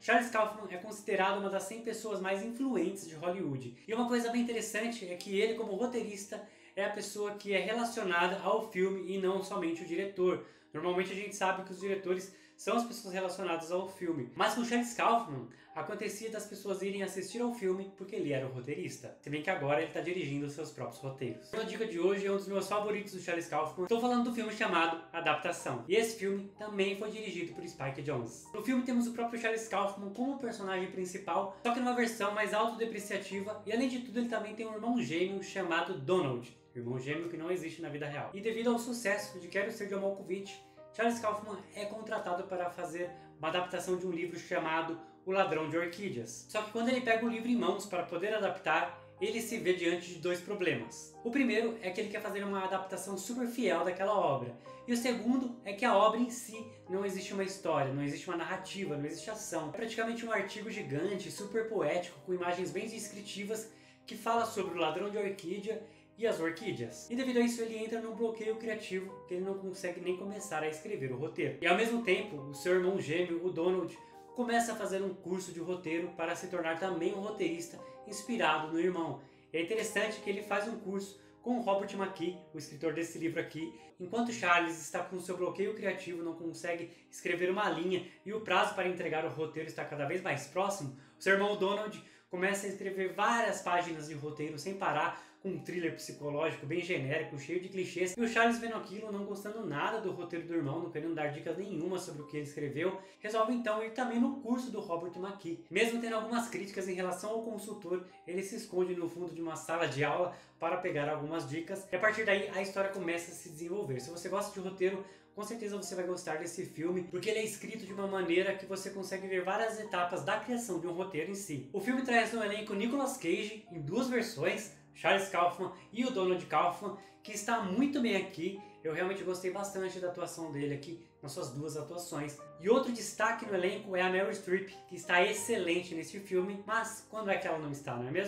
Charles Kaufman é considerado uma das 100 pessoas mais influentes de Hollywood. E uma coisa bem interessante é que ele, como roteirista, é a pessoa que é relacionada ao filme e não somente o diretor. Normalmente a gente sabe que os diretores são as pessoas relacionadas ao filme. Mas com Charles Kaufman, acontecia das pessoas irem assistir ao filme porque ele era o roteirista. Se bem que agora ele está dirigindo os seus próprios roteiros. A dica de hoje é um dos meus favoritos do Charles Kaufman. Estou falando do filme chamado Adaptação. E esse filme também foi dirigido por Spike Jonze. No filme temos o próprio Charles Kaufman como personagem principal, só que numa versão mais autodepreciativa. E além de tudo, ele também tem um irmão gêmeo chamado Donald. Irmão gêmeo que não existe na vida real. E devido ao sucesso de Quero Ser John Malkovich, Charles Kaufman é contratado para fazer uma adaptação de um livro chamado O Ladrão de Orquídeas. Só que quando ele pega o livro em mãos para poder adaptar, ele se vê diante de dois problemas. O primeiro é que ele quer fazer uma adaptação super fiel daquela obra. E o segundo é que a obra em si não existe uma história, não existe uma narrativa, não existe ação. É praticamente um artigo gigante, super poético, com imagens bem descritivas, que fala sobre o ladrão de orquídea e as orquídeas. E devido a isso ele entra num bloqueio criativo que ele não consegue nem começar a escrever o roteiro. E ao mesmo tempo, o seu irmão gêmeo, o Donald, começa a fazer um curso de roteiro para se tornar também um roteirista inspirado no irmão. E é interessante que ele faz um curso com o Robert McKee, o escritor desse livro aqui. Enquanto Charles está com seu bloqueio criativo, não consegue escrever uma linha e o prazo para entregar o roteiro está cada vez mais próximo, o seu irmão Donald começa a escrever várias páginas de roteiro sem parar, com um thriller psicológico bem genérico, cheio de clichês. E o Charles, vendo aquilo, não gostando nada do roteiro do irmão, não querendo dar dicas nenhuma sobre o que ele escreveu, resolve então ir também no curso do Robert McKee. Mesmo tendo algumas críticas em relação ao consultor, ele se esconde no fundo de uma sala de aula para pegar algumas dicas. E a partir daí a história começa a se desenvolver. Se você gosta de roteiro, com certeza você vai gostar desse filme, porque ele é escrito de uma maneira que você consegue ver várias etapas da criação de um roteiro em si. O filme traz no elenco Nicolas Cage em duas versões, Charles Kaufman e o Donald Kaufman, que está muito bem aqui. Eu realmente gostei bastante da atuação dele aqui, nas suas duas atuações. E outro destaque no elenco é a Meryl Streep, que está excelente nesse filme, mas quando é que ela não está, não é mesmo?